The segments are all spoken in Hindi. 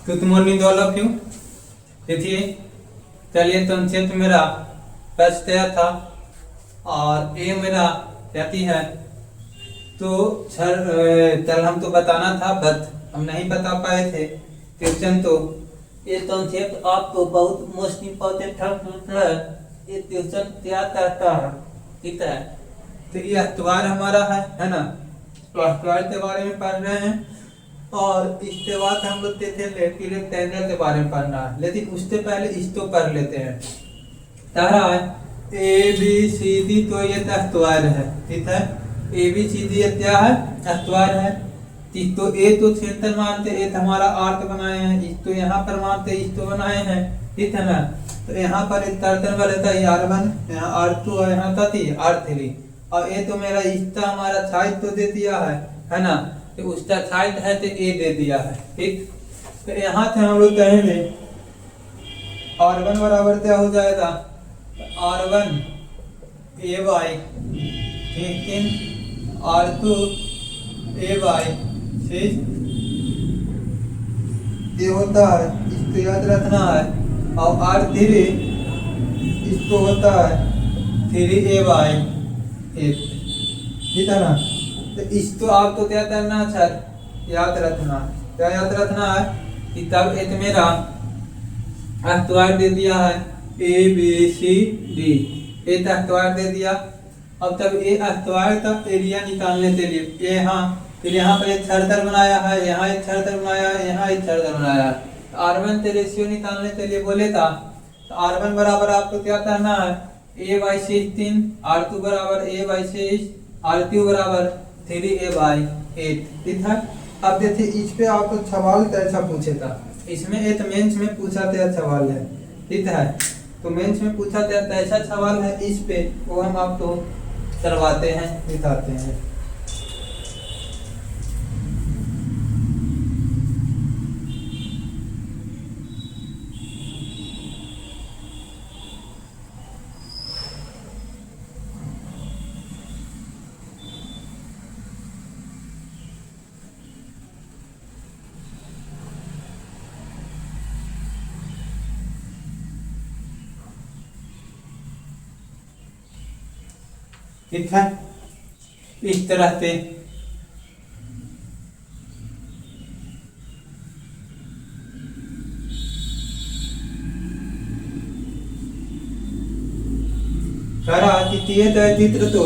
Good morning all of you. देखिए, चलिए संक्षिप्त मेरा प्रश्न तैयार था और ये मेरा कहती है तो चल हम तो बताना था बट हम नहीं बता पाए थे क्वेश्चन। तो ये कॉन्सेप्ट आपको बहुत मोस्ट इम्पोर्टेंट है, ये ट्यूशन तैयार करता है, ठीक है। तो ये अखबार हमारा है ना, तो अखबार के बारे में पढ़ रहे हैं और इसके बाद हम लोग रेक्टेंगल के बारे में पढ़ना है, लेकिन उससे पहले इसको पढ़ लेते हैं। तारा है ए बी सी डी, तो ये अखबार है, ठीक है। ए बी सी डी ये क्या है? अखबार है। तो ए तो सेंटर मानते, ए हमारा आर्क बनाए हैं, इस तो यहाँ पर मानते इस तो बनाए हैं, ठीक है ना। तो यहाँ पर एक टर्टन वाला था R1, यहाँ R2 और यहाँ था R3, और ये तो मेरा इसका हमारा साइड तो दे दिया है ना, तो उसका साइड है तो ए दे दिया है, ठीक। तो यहाँ से हम लोग कहेंगे R1 बराबर क्या हो जाएगा? R1 A by 15, R2 A by 6, ये होता है, इसको याद रखना है। और R3 इसको होता है 3 ए बाई 8, ठीक है ना। तो इसको आपको क्या करना है सर? याद रखना है। क्या याद रखना है कि तब एक मेरा अखबार दे दिया है ए बी सी डी, एक अखबार दे दिया। अब तब ये अखबार का एरिया निकालने के लिए यहाँ फिर यहाँ पर एक सर्कल बनाया है, यहाँ एक सर्कल बनाया है, यहाँ एक सर्कल बनाया है। R1 से रेशियो निकालने के लिए बोले था, तो R1 बराबर आपको क्या करना है? a बाई 16, R2 बराबर a बाई 6, R3 बराबर 3a बाई 8, ठीक है। अब देखिए इस पे आपको सवाल कैसा पूछे था, इसमें एक मेंस में पूछा था सवाल है, ठीक है। तो मेंस में पूछा था कैसा सवाल है इस पे, वो हम आपको करवाते हैं, दिखाते हैं। ठीक है, इस तरह से चित्र तो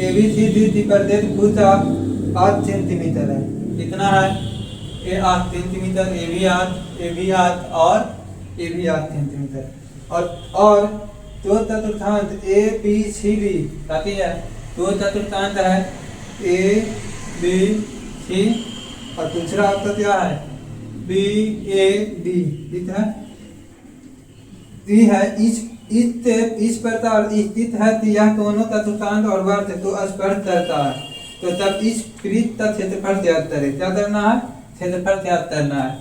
एबीसी प्रदेश भूसा 8 सेंटीमीटर है, कितना है? ये 8 सेंटीमीटर, ए भी 8 और ए भी 8 सेंटीमीटर। और दो चतुर्थांश ए बी सी डी कहती है, दो चतुर्थांश है ए बी सी और दूसरा आपका क्या है? बी ए डी, ठीक है। दी है इस प्रकार स्थित है कि यह दोनों चतुर्थांश और वर्ग को स्पर्श करता है, तो तब इस वृत्त का क्षेत्रफल ज्ञात करें। क्या करना है? क्षेत्रफल ज्ञात करना है।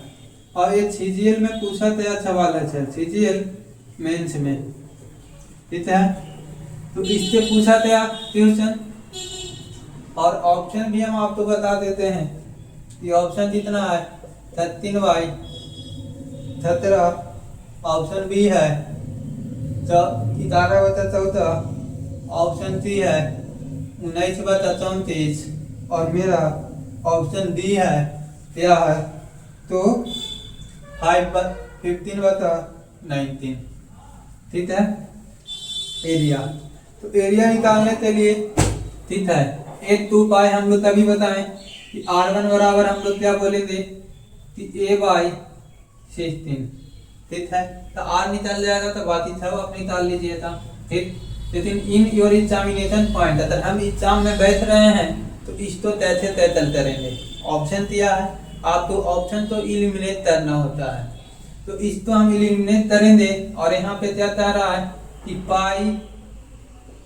और ये सीजीएल में पूछा गया सवाल है सर, सीजीएल मेंस में, ठीक है। तो इससे पूछा गया क्वेश्चन, और ऑप्शन भी हम आपको बता देते हैं। ये ऑप्शन कितना है? 13 बाई 17, ऑप्शन बी है 11 बटा 14, ऑप्शन सी है 19 बटा 34, और मेरा ऑप्शन डी है क्या है? तो 15 बटा 19, ठीक है। एरिया, तो एरिया निकालने के लिए, ठीक है, 1/2 पाई हम लोग तभी बताएं कि R1 बराबर हम लोग क्या बोलेंगे कि a बाई 16, ठीक है। तो R निकल जाएगा तो बाकी सब आप निकाल लीजिएगा, ठीक। लेकिन इन योर एग्जामिनेशन पॉइंट, अगर हम एग्जाम में बैठ रहे हैं तो इसको कैसे तैतल करेंगे? ऑप्शन दिया है आपको, ऑप्शन तो इलिमिनेट करना होता है, तो इसको हम इलिमिनेट करेंगे। और यहाँ पे क्या कह रहा है कि पाई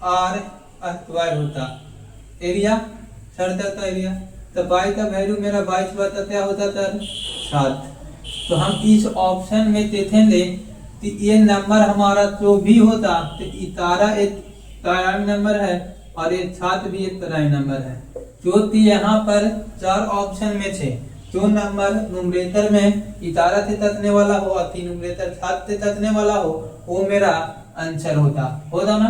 आर स्क्वायर होता एरिया, सर्कल का एरिया। तो पाई का वैल्यू मेरा 22 बटा क्या होता था? 7। तो हम इस ऑप्शन में देखेंगे कि ये नंबर हमारा जो भी होता, तो 11 एक प्राइम नंबर है और ये 7 भी एक प्राइम नंबर है, जो कि यहाँ पर 4 ऑप्शन में थे जो नंबर नुमरेटर में इतारा से ततने वाला हो और नुमरेटर सात से ततने वाला हो वो मेरा आंसर होता ना।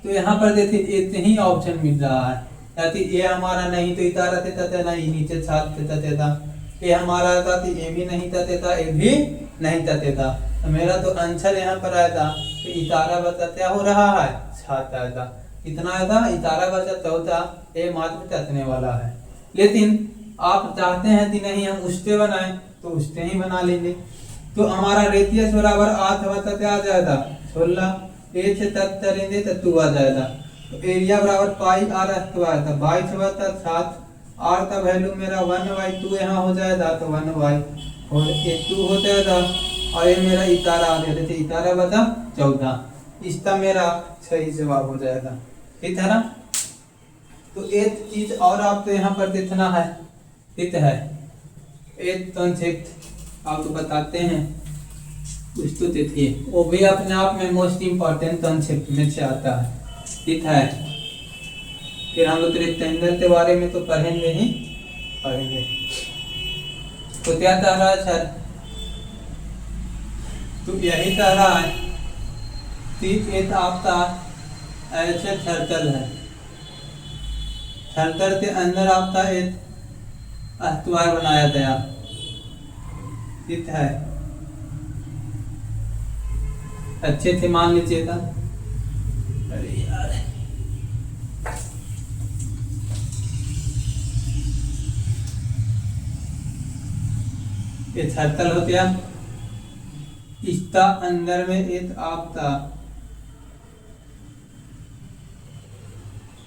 तो यहाँ पर देखिए इतने ही ऑप्शन मिल रहा है, यानी ये हमारा नहीं तो इतारा से तते नहीं, नीचे सात से तते था, ये हमारा था तो ये भी नहीं तते था, ये भी नहीं तते था। तो मेरा तो आंसर यहाँ पर आया था कि इतारा बचा हो रहा है सात आया था, इतना आया था इतारा बचा चौथा, ये मात्र ततने वाला है। लेकिन आप चाहते हैं कि नहीं हम उष्टे बनाएं तो उष्टे ही बना लेंगे। तो हमारा रेडियस बराबर 8 बताते आ जाएगा 16, ए से तत करेंगे तो 2 आ जाएगा। तो एरिया बराबर पाई आर तो आया था 22 बता 7, आर का वैल्यू मेरा 1/2 यहाँ हो जाएगा तो 1/, और ये 2 हो जाएगा, और ये मेरा इतारा आ गया था, इतारा बता 14, इसका मेरा सही जवाब हो जाएगा। ठीक है ना। तो एक चीज और आपको यहाँ पर देखना है, ठीक है, एक कॉन्सेप्ट आपको बताते हैं कुछ तो देखिए, वो भी अपने आप में मोस्ट इम्पोर्टेंट कॉन्सेप्ट में से आता है। ठीक है, फिर हम लोग रेक्टेंगल के बारे में तो पढ़ेंगे ही पढ़ेंगे। तो क्या कह रहा है सर, तो यही कह रहा है कि एक आपका ऐसे सर्कल है, सर्कल के अंदर आपका एक अस्तवार बनाया गया। ठीक है, अच्छे से मान लीजिए था। अरे यार ये सर्कल हो गया, इसका अंदर में एक आपका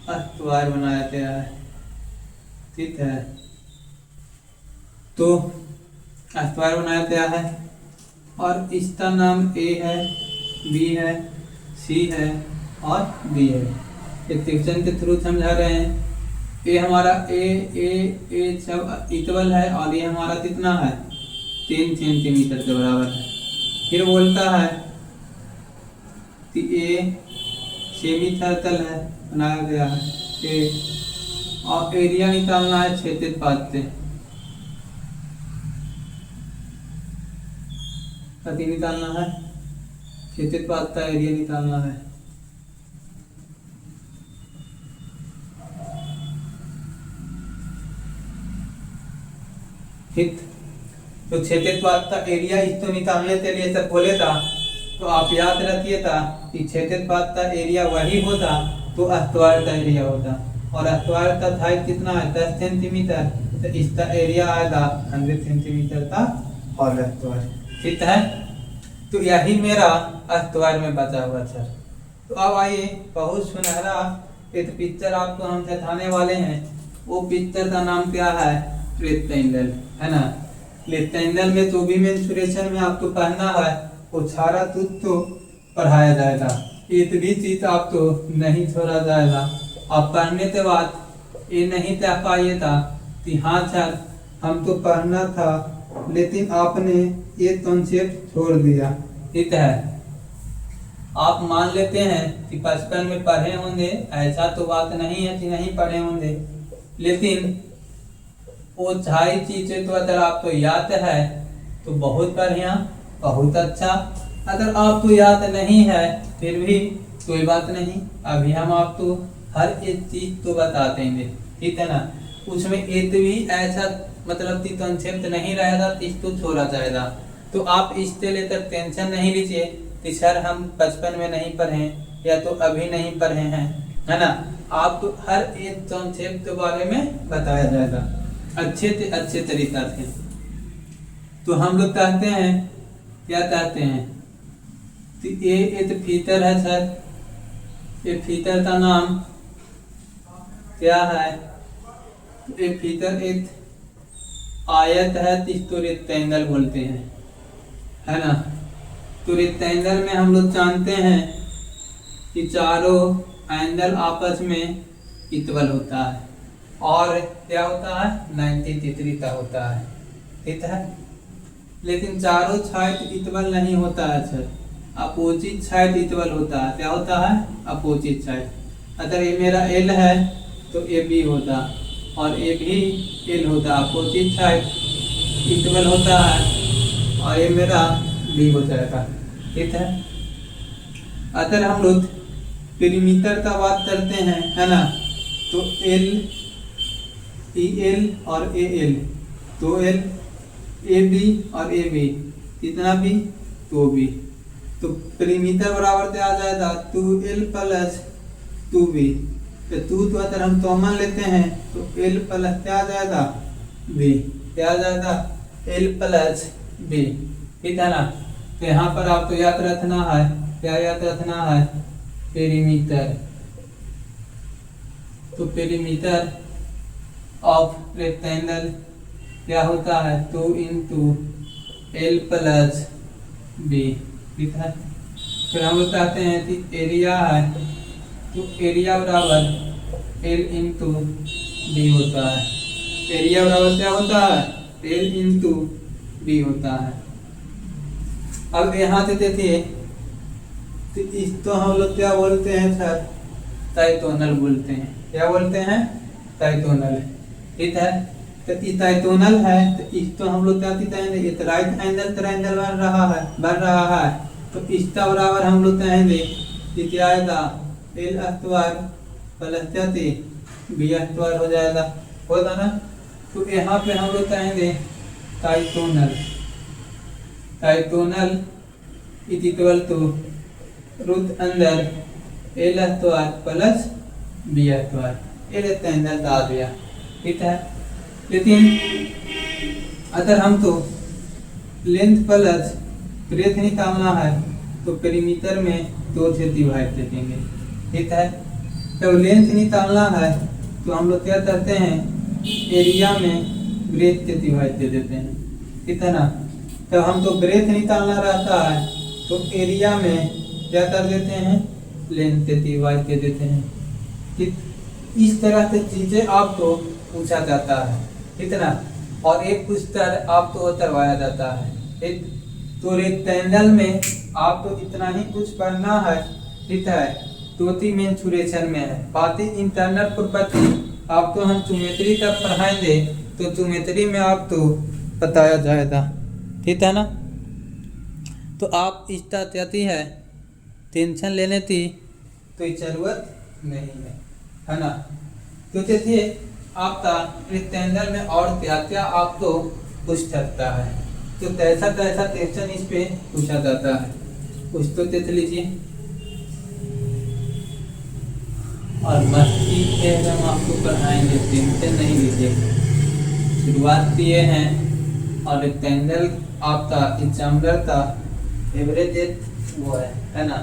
अस्तवार बनाया गया है। ठीक है, तो अस्तवार बनाया गया है और इसका नाम ए है, बी है, सी है और बी है। एक सेक्शन के थ्रू समझा रहे हैं। ये हमारा ए सब इक्वल है और ये हमारा कितना है 3 सेंटीमीटर के बराबर है। फिर बोलता है कि ए सेमी सर्कल है बनाया गया है ए, और एरिया निकालना है क्षेत्रफल पात से, कति निकालना है क्षेत्रफल पात का एरिया निकालना है। ठीक, तो क्षेत्रफल पात का एरिया इसको निकालने के लिए सब बोले था, तो आप याद रखिए था कि क्षेत्रफल पात का एरिया वही होता तो अस्तवार का एरिया होता, और अस्तवार का हाइट कितना है 10 सेंटीमीटर, तो इसका एरिया आएगा 100 सेंटीमीटर का और अस्तवार। ठीक है, तो यही मेरा अस्तवार में बचा हुआ सर। तो अब आइए बहुत सुनहरा एक पिक्चर आपको हम दिखाने वाले हैं। वो पिक्चर का नाम क्या है, रेक्टेंगल, है ना। रेक्टेंगल में जो भी मेंसुरेशन में आपको पढ़ना है वो सारा तुझ तो पढ़ाया जाएगा, इतनी चीज आपको नहीं छोड़ा जाएगा। आप पढ़ने के बाद ये नहीं कह पाइए था कि हाँ सर हम तो पढ़ना था लेकिन आपने ये कॉन्सेप्ट छोड़ दिया। ठीक है, आप मान लेते हैं कि बचपन में पढ़े होंगे, ऐसा तो बात नहीं है कि नहीं पढ़े होंगे, लेकिन वो सारी चीजें तो अगर आपको याद है तो बहुत बढ़िया, बहुत अच्छा। अगर आपको याद नहीं है फिर भी कोई बात नहीं, अभी हम आपको हर एक चीज तो बता देंगे। ठीक है ना, उसमें एक भी ऐसा मतलब कि कॉन्सेप्ट नहीं रहेगा इसको छोड़ा जाएगा। तो आप इससे लेकर टेंशन नहीं लीजिए कि सर हम बचपन में नहीं पढ़े या तो अभी नहीं पढ़े हैं, है ना। आपको हर एक कॉन्सेप्ट के बारे में बताया जाएगा अच्छे से अच्छे तरीका से। तो हम लोग कहते हैं, क्या कहते हैं कि ये एक फीचर है सर, ये फीचर का नाम क्या है, ये फीचर एक आयत है जिसको रेक्टेंगल बोलते हैं, है ना। तो रेक्टेंगल में हम लोग जानते हैं कि चारों एंगल आपस में इक्वल होता है और क्या होता है 90 डिग्री का होता है। ठीक है, लेकिन चारों साइड इक्वल नहीं होता है सर, अपोजिट साइड इक्वल होता है। क्या होता है अपोजिट साइड। अगर ये मेरा एल है तो ये बी होता, और ये भी एल होता है, अपोजिट साइड इक्वल होता है और ये मेरा बी हो जाएगा। ठीक है, अगर हम लोग पेरीमीटर का बात करते हैं, है ना, तो एल ई एल और ए एल, तो एल ए बी और ए बी, कितना बी तो बी, तो पेरीमीटर बराबर क्या आ जाएगा 2l प्लस 2b। तो अगर हम कॉमन लेते हैं तो l प्लस क्या आ जाएगा b, क्या आ जाएगा l प्लस b। ठीक है ना, तो यहाँ पर आपको याद रखना है, क्या याद रखना है, पेरीमीटर। तो पेरीमीटर ऑफ रेक्टेंगल क्या होता है 2 इंटू एल प्लस बी। ठीक है, फिर हम लोग कहते हैं कि एरिया है, तो एरिया बराबर एल इंटू बी होता है। एरिया बराबर क्या होता है, एल इंटू बी होता है। अब यहाँ से देखिए, तो इसको हम लोग क्या बोलते हैं सर, टाइटोनल बोलते हैं। क्या बोलते हैं, टाइटोनल। ठीक है, तो ये टाइटोनल है, तो इसको हम लोग क्या कहते हैं, ये राइट एंगल ट्रायंगल बन रहा है, तो इसका बराबर हम लोग कहेंगे कि क्या आएगा एल स्क्वायर प्लस क्या थी बी स्क्वायर हो जाएगा, होगा ना। तो यहाँ पे हम लोग कहेंगे diagonal, diagonal is equal to root अंदर L square plus B square, ये रेक्टेंगल डाल दिया। ठीक है, लेकिन अगर हम तो लेंथ प्लस ब्रेथ निकालना है तो पेरीमीटर में 2 से डिवाइड देखेंगे। ठीक है, तो लेंथ निकालना है तो हम लोग क्या करते हैं, एरिया में ब्रेथ से डिवाइड दे देते हैं। ठीक है ना, तो हम तो ब्रेथ निकालना रहता है तो एरिया में क्या कर देते हैं, लेंथ से डिवाइड दे देते हैं। ठीक, इस तरह से चीजें आपको पूछा जाता है। ठीक है ना, और एक क्वेश्चन आपको करवाया जाता है। एक तो रेक्टेंगल में आपको इतना ही कुछ पढ़ना है। ठीक है, चौथी मेंसुरेशन में है, बाकी इंटरनल प्रॉपर्टी आपको हम ज्योमेट्री का पढ़ाएंगे, तो ज्योमेट्री में आपको बताया जाएगा। ठीक है ना, तो आप इसका चाहती है टेंशन लेने की तो जरूरत नहीं है ना। तो देखिए आपका रेक्टेंगल में और क्या क्या आपको पूछ सकता है, तो कैसा कैसा क्वेश्चन इस पे पूछा जाता है, कुछ तो देख लीजिए। और मस्ती से हम आपको पढ़ाएंगे, टेंशन नहीं लीजिए। शुरुआत किए हैं और रेक्टेंगल आपका एग्जामिनर का एवरेज वो है ना।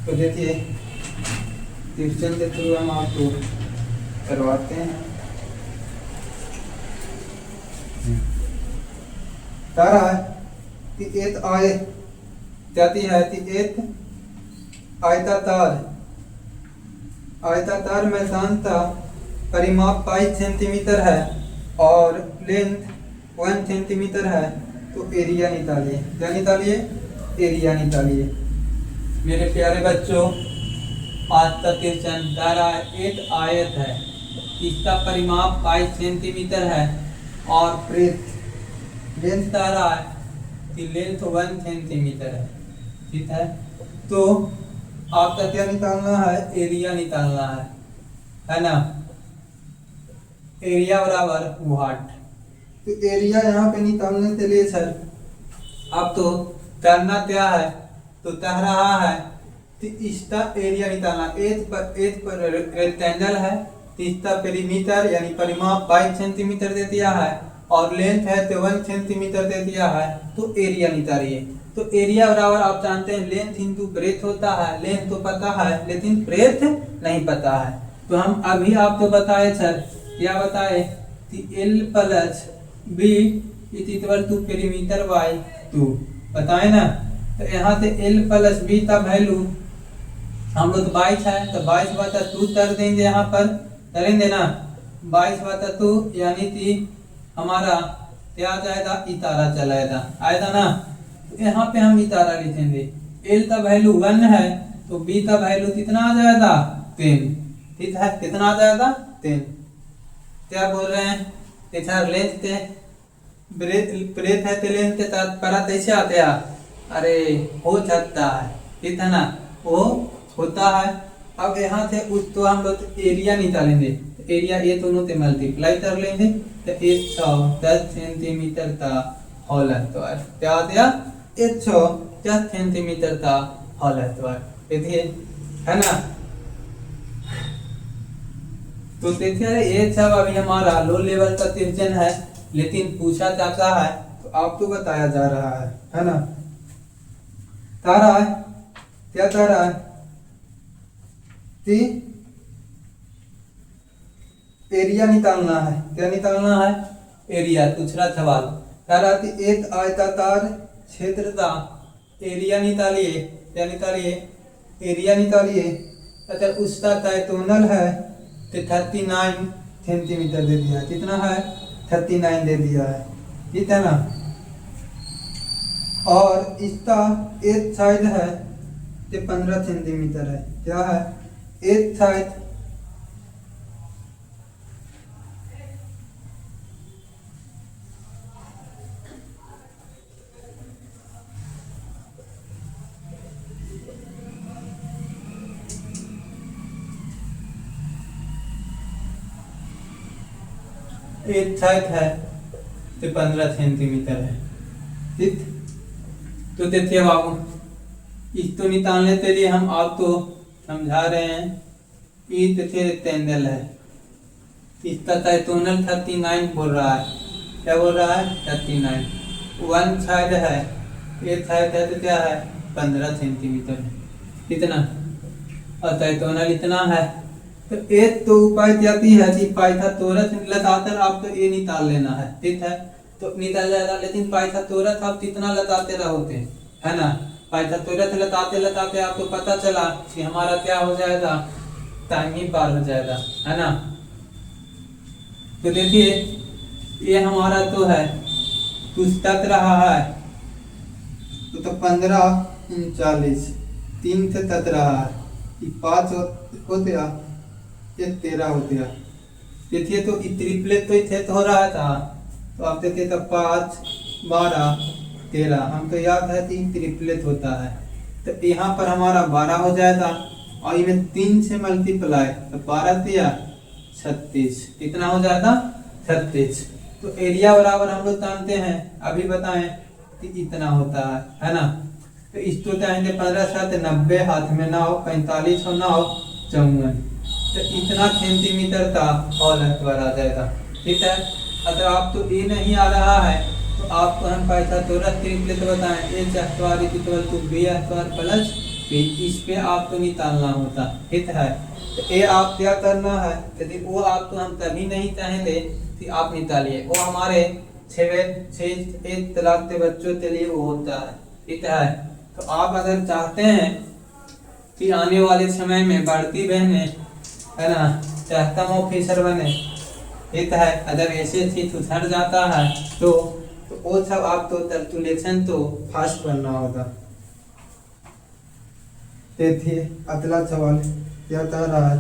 तो देखिए ट्यूशन के थ्रू हम आपको करवाते हैं। कह रहा है कि एक जाती है कि एक आयताकार मैदान का परिमाप 5 सेंटीमीटर है और लेंथ 1 सेंटीमीटर है, तो एरिया निकालिए। क्या निकालिए, एरिया निकालिए। मेरे प्यारे बच्चों, आज का क्वेश्चन कह रहा है एक आयत है, इसका परिमाप 5 सेंटीमीटर है और ब्रेथ लेंथ कह रहा है कि लेंथ 1 सेंटीमीटर है। ठीक है, तो आपका क्या निकालना है, एरिया निकालना है ना। एरिया बराबर वाट, तो एरिया यहाँ पे निकालने के लिए सर अब तो करना क्या है, तो कह रहा है कि इसका एरिया निकालना। एक पर रेक्टेंगल है, इसका पेरीमीटर यानी परिमाप 22 सेंटीमीटर दे दिया है और लेंथ है तो 1 सेंटीमीटर दे दिया है, तो एरिया निकालिए। तो एरिया बराबर आप जानते हैं लेंथ इंटू ब्रेथ होता है। लेंथ तो पता है लेकिन ब्रेथ नहीं पता है, तो हम अभी आपको बताए सर, क्या बताए कि L plus B is equal to perimeter by 2 बताए ना। तो यहाँ से L प्लस बी का वैल्यू हम लोग 22 है, तो 22/2 कर देंगे, यहाँ पर करेंगे ना 22/2, यानी कि हमारा क्या आ जाएगा, इतारा चलाएगा, आएगा ना। तो यहाँ पे हम इतारा लिखेंगे, L का वैल्यू 1 है तो B का वैल्यू कितना आ जाएगा 10। ठीक है, कितना आ जाएगा 10। क्या बोल रहे हैं, इधर लेंथ ते ब्रेथ है ते लेंथ ते परत ऐसे आते हैं, अरे हो जाता है, ठीक है ना, वो होता है। अब यहाँ से उस तो हम लोग एरिया निकालेंगे, एरिया ये दोनों से मल्टीप्लाई कर लेंगे तो 110 सेंटीमीटर का होल स्क्वायर क्या आ गया, 110 सेंटीमीटर का होल स्क्वायर, देखिए है ना। तो देखिए ये सब अभी हमारा लो लेवल का क्वेश्चन है, लेकिन पूछा जाता है तो आपको बताया जा रहा है ना। तारा है क्या, तारा है कि एरिया निकालना है, क्या निकालना है, एरिया। दूसरा सवाल तारा कि एक आयताकार क्षेत्र का एरिया निकालिए, क्या निकालिए, एरिया निकालिए। अगर उसका डायगोनल है तो 39 सेंटीमीटर दे दिया है, कितना है 39 दे दिया है, ठीक है ना। और इसका एक साइड है तो 15 सेंटीमीटर है, क्या है एक साइड एक साइड है तो 15 सेंटीमीटर है, ठीक। तो देखिए बाबू, इसको निकालने के लिए हम आपको समझा रहे हैं, ये देखिए रेक्टेंगल है, इसका डायगोनल 39 बोल रहा है, क्या बोल रहा है 39, वन साइड है, एक साइड है तो क्या है 15 सेंटीमीटर है, कितना, और डायगोनल इतना है। तो एक तो उपाय जाती है कि पाइथागोरस लगाकर आपको ये निकाल लेना है, ठीक है, तो निकल जाएगा। लेकिन पाइथागोरस आप कितना लगाते रहोगे, है ना, पाइथागोरस लगाते लगाते आपको पता चला कि हमारा क्या हो जाएगा, टाइम ही पार हो जाएगा, है ना। तो देखिए ये हमारा तो है कुछ तक रहा है, तो 15 39 3 से तक रहा है, 5 होते ये 13 होते हैं। देखिए तो ट्रिपलेट तो इथे तो हो रहा था, तो आप देखिए तो 5 12 13, हमको याद है कि ट्रिपलेट होता है, तो यहाँ पर हमारा 12 हो जाएगा और इन्हें 3 से मल्टीप्लाई तो 12 दिया 36, कितना हो जाएगा 36। तो एरिया बराबर हम लोग जानते हैं, अभी बताएं कि इतना होता है ना। तो इसको चाहेंगे 15 7 90, हाथ में ना हो 45 हो ना हो 54, तो इतना सेंटीमीटर का होल स्क्वायर आ जाएगा, ठीक है। अगर आप तो ये नहीं आ रहा है तो आपको हम पाइथागोरस ट्रिपलेट बताएं, a square equal to b square plus b, इस पे आपको निकालना होता, ठीक है। तो ये आप क्या करना है, यदि वो आपको हम तभी नहीं चाहेंगे कि आप निकालिए, वो हमारे 6 तलाक के बच्चों के लिए वो होता है, ठीक है। तो आप अगर चाहते हैं कि आने वाले समय में बढ़ती बहनें, है ना, चाहता हूँ ऑफिसर बने, ठीक है, अगर ऐसे चीज उछड़ जाता है तो वो सब आपको कैलकुलेशन तो फास्ट करना होगा। देखिए अगला सवाल क्या कह रहा है,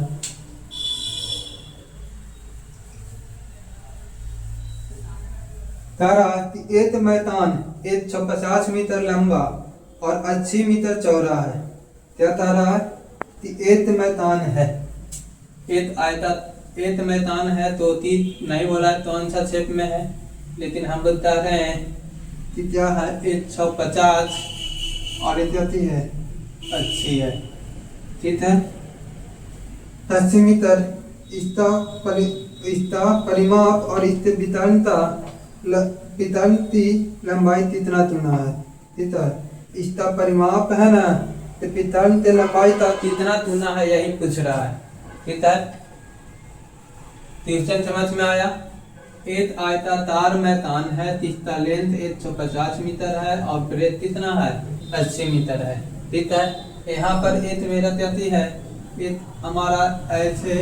कह रहा है कि एक मैदान 150 मीटर लंबा और 80 मीटर चौड़ा है, क्या कह रहा है कि एक मैदान है, एक मैदान है, तो 3 नहीं बोला कौन सा शेप में है, लेकिन हम लोग कह रहे हैं कि क्या है 150 और इतनी है अच्छी है, ठीक है 80 मीटर, इसका परिमाप और इसके वितरण की लंबाई कितना चुना है, ठीक है। इसका परिमाप है ना, तो वितरण की लंबाई का कितना चुना है यही पूछ रहा है, ठीक है। क्वेश्चन समझ में आया। एक आयताकार मैदान है जिसका लेंथ 150 मीटर है और ब्रेथ कितना है 80 मीटर है, ठीक है। यहाँ पर एक मेरा कहती है, एक हमारा ऐसे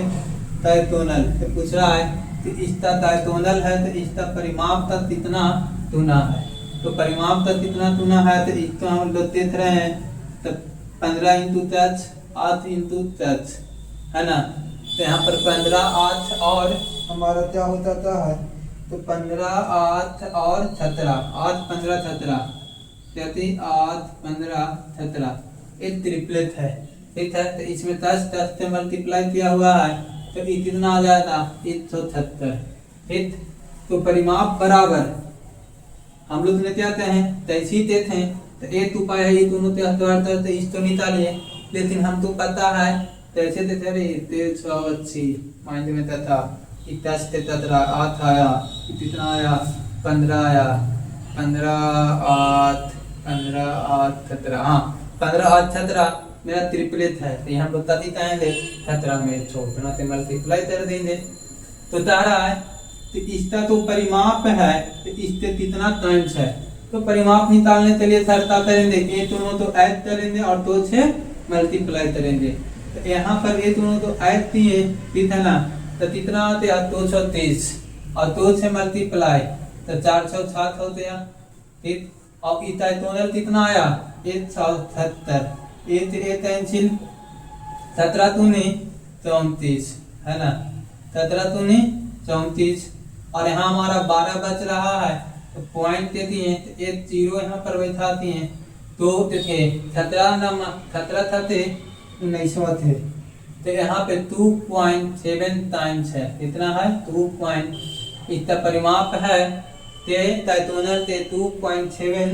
डायगोनल तो पूछ रहा है कि इसका डायगोनल है तो इसका परिमाप तक कितना चुना है, तो परिमाप तक कितना चुना है, तो इसको हम लोग देख रहे हैं तो 15 × 10 8 × 10 है ना, तो यहाँ पर 15 8 और हमारा क्या होता था है, तो 15 8 और 17, 8 15 17, 8 15 17 एक ट्रिपलेट है, ठीक है। तो इसमें 10 से मल्टीप्लाई किया हुआ है तो ये कितना आ जाएगा 176, ठीक। तो परिमाप बराबर हम लोग लेते आते हैं तैसी देते हैं, तो एक उपाय है ये दोनों तो इस तो निकालिए, लेकिन हम तो पता है तैसे देते रहे 180 माइंड में था 8 आया, कितना आया 15 आया, 15 8 15 8 17, हाँ 15 8 17 मेरा ट्रिपलेट है, तो यहाँ बता दी कहेंगे 17 में छोड़ना तो मल्टीप्लाई कर देंगे। तो तारा है तो इसका तो परिमाप है, तो इससे कितना टाइम्स है, तो परिमाप निकालने के लिए सरता करेंगे ये दोनों तो ऐड करेंगे और 2 से मल्टीप्लाई करेंगे। तो यहाँ पर ये दोनों तो ऐड दिए, ठीक है ना, तो कितना होते हैं 230 और 2 से मल्टीप्लाई तो 407 होते हैं, ठीक। और इतना टोटल कितना आया 170, ये कैंसिल 17 दूनी 34 है ना, 17 दूनी 34 और यहाँ हमारा 12 बच रहा है, तो पॉइंट देती हैं तो एक जीरो यहाँ पर बैठाती हैं, तो देखिए 17 थे 19वां थे, तो यहाँ पे 2.7 टाइम्स है, इतना है 2 इतना परिमाप है टोनल ते 2.7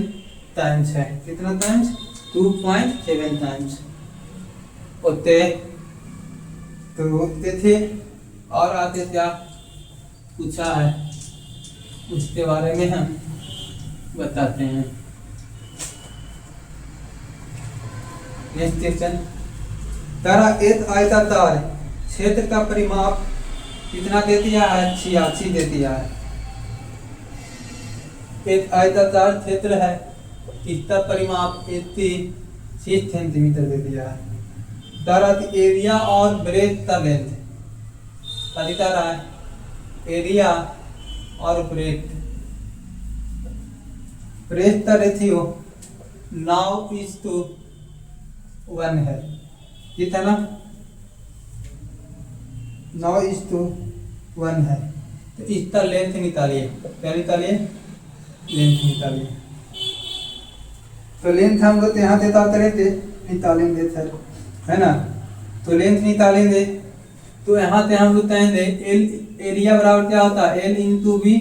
टाइम्स है, कितना टाइम्स 2.7 टाइम्स होते। तो थे और आते क्या पूछा है उसके बारे में हम बताते हैं। नेक्स्ट क्वेश्चन, तारा एक आयताकार क्षेत्र का परिमाप कितना दे दिया है 86 दे दिया है। एक आयताकार क्षेत्र है, इसका परिमाप 86 सेंटीमीटर दे दिया है। तारा एरिया और ब्रेथ का लेंथ बता रहा है, एरिया और ब्रेथ का रेशियो 9:1 है, ठीक है ना, 9:1 है। तो इसका लेंथ निकालिए, क्या निकालिए लेंथ निकालिए। तो लेंथ हम लोग यहाँ देता थे निकालेंगे सर, है ना, तो लेंथ निकालेंगे तो यहाँ से हम लोग कहेंगे एल एरिया बराबर क्या होता है एल इंटू बी,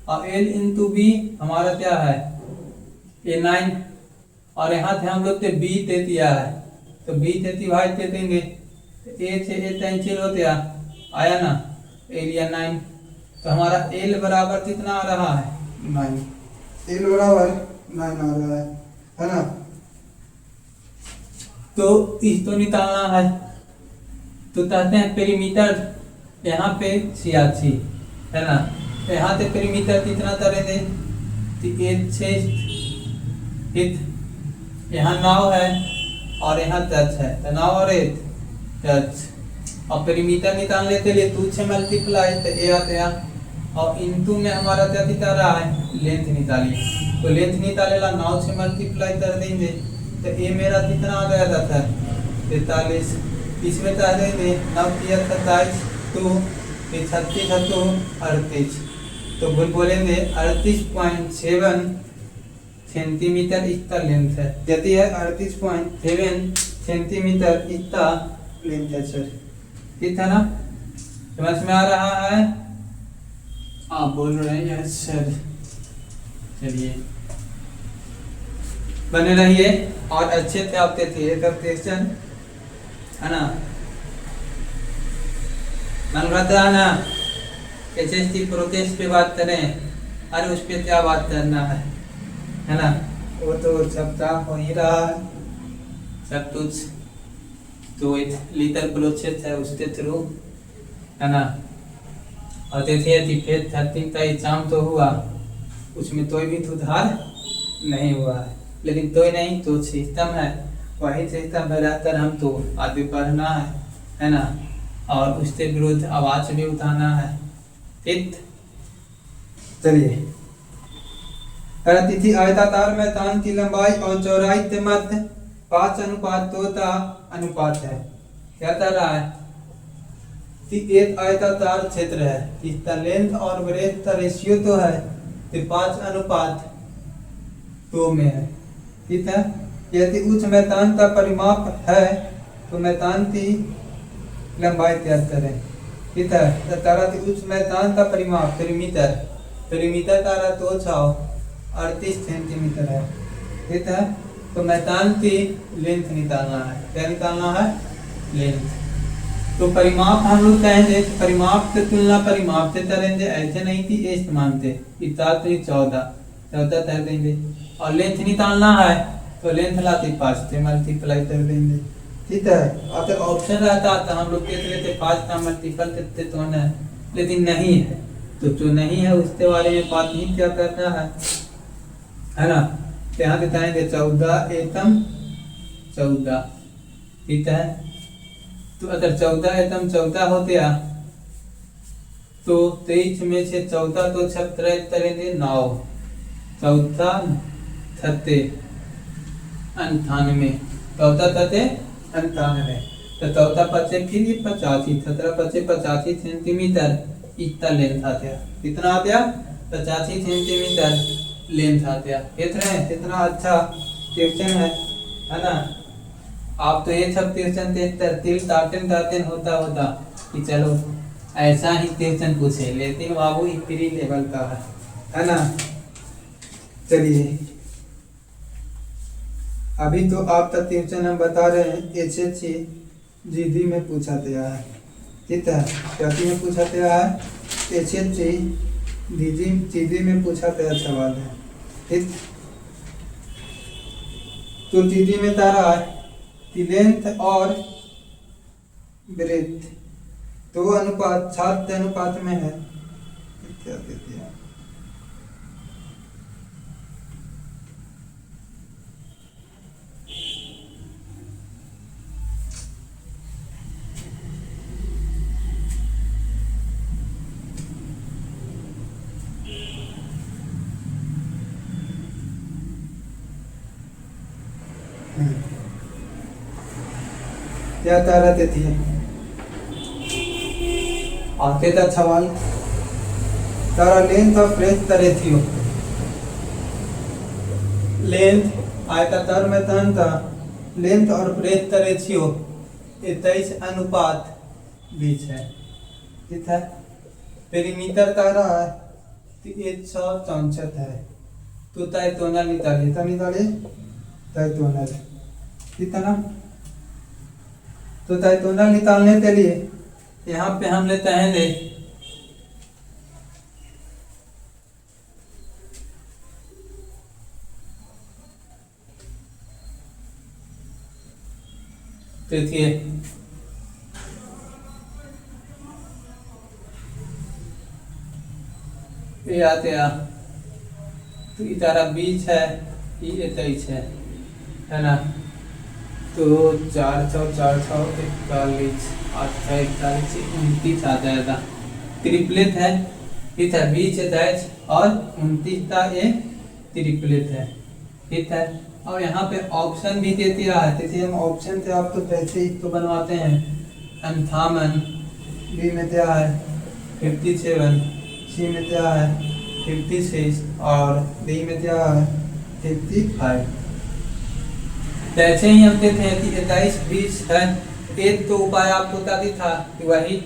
और एल इंटू बी हमारा क्या है A9, और यहाँ से हम लोग बी दे दिया है, तो बी से डिवाइड दे देंगे, ए से ए कैंसिल होते आया ना, एरिया 9, तो हमारा एल बराबर कितना आ रहा है 9, एल बराबर 9 आ रहा है ना। तो इसको निकालना है, तो कहते हैं पेरीमीटर यहाँ पे 86 है ना, तो यहाँ से पेरीमीटर कितना करेंगे 8 यहाँ 9 है और यहाँ 10 है, तो 9 और 8 10, और पेरीमीटर निकालने के लिए 2 से मल्टीप्लाई तो ए आते हैं, और इनटू में हमारा क्या दिखा रहा है लेंथ निकालिए, तो लेंथ निकालेगा 9 से मल्टीप्लाई कर देंगे, तो ए मेरा कितना आ गया था 43, इसमें क्या देंगे 9 3 27 तो 36 38, तो बोलेंगे 38.7 सेंटीमीटर इसका लेंथ है, यदि है 38.7 सेंटीमीटर इसका लेंथ है सर, ठीक है ना, समझ में आ रहा है, आप बोल रहे हैं सर। चलिए बने रहिए और अच्छे से आपके थे क्वेश्चन है ना, मन रहता है ना एचएसटी प्रोसेस पे बात करें, अरे उस पर क्या बात करना है ना, वो तो सब हो ही रहा है सब कुछ, तो लीटर प्रोसेस है उसके थ्रू है ना। और देखिए फिर 13 का एग्जाम तो हुआ, उसमें कोई भी सुधार नहीं हुआ है, लेकिन कोई नहीं तो सिस्टम है, वही सिस्टम में रहकर हम तो आगे बढ़ना है ना, और उसके विरुद्ध आवाज भी उठाना है, ठीक। चलिए, तिथि आयताकार मैदान की लंबाई और चौड़ाई के मध्य 5:2 का अनुपात है, क्या कर रहा है एक आयताकार क्षेत्र है, इसका लेंथ और ब्रेथ का रेशियो तो है 5:2 में है। ठीक है, यदि उच्च मैदान का परिमाप है तो मैदान की लंबाई तय करें। ठीक है, तो तारा की उच्च मैदान का परिमाप पेरीमीटर तारा तो 38 सेंटीमीटर है। ठीक है, तो मैदान की लेंथ निकालना है। क्या निकालना है? लेंथ। तो परिमाप हम लोग कहेंगे, परिमाप से तुलना परिमाप से करेंगे, ऐसे नहीं कि एस्ट मानते। 14 कर देंगे और लेंथ निकालना है तो लेंथ लाते 5 से मल्टीप्लाई कर देंगे। ठीक है, अगर ऑप्शन रहता तो हम लोग देख लेते 5 का मल्टीपल करते तो ना, लेकिन नहीं है, तो जो नहीं है उसके बारे में बात नहीं क्या करना है ना। तो यहाँ बताएंगे 14 एकम 14। ठीक है, तो अगर 14 एकम 14 हो गया तो 23 में से 14 तो 6 करेंगे 9, 14 छत्ते 98, 14 छत्ते 98, तो 14 पचे फिर 85, 17 पचे 85 सेंटीमीटर इतना लेंथ आ गया। कितना आ गया? 85 सेंटीमीटर लेंथ आ गया। कितना अच्छा क्वेश्चन है ना। आप तो ये सब क्वेश्चन तिल होता कि चलो ऐसा ही क्वेश्चन पूछे, लेकिन बाबू प्री लेवल का है ना। चलिए, अभी तो आपका क्वेश्चन हम बता रहे हैं एसएससी जीडी में पूछा गया है। ठीक है, क्या में पूछा गया है? एसएससी जीडी में पूछा गया सवाल है। ठीक, तो जीडी में तारा है लेंथ और ब्रेथ तो अनुपात 7 अनुपात में है। क्या देते हैं? क्या तारा देती है? आगे का सवाल तारा लेंथ और ब्रेथ तरह थी। लेंथ आयताकार मैदान का लेंथ और ब्रेथ का रेशियो 23 अनुपात 20 है। ठीक है, पेरीमीटर तारा है 164 है। तो तैतोनल निकालिए तैतोनल। ठीक है ना, तो तैतोनल निकालने के लिए यहाँ पे हम लेते हैं देखिए ये आते तो इतारा 20 है, ये 23 है ना। तो 4 6 4 6 41 8 6 41 29 आ जाएगा। ट्रिपलेट है, ठीक है, 20 23 और 29 का ये ट्रिपलेट है। ठीक है, और यहाँ पे ऑप्शन भी दे दिया है। जैसे हम ऑप्शन से आपको कैसे ही तो बनवाते हैं। 58, बी में क्या है 57, सी में क्या है 56 और डी में क्या है 55। जैसे ही हम कहते हैं कि 27 20 है, एक तो उपाय आपको बता दी था कि वही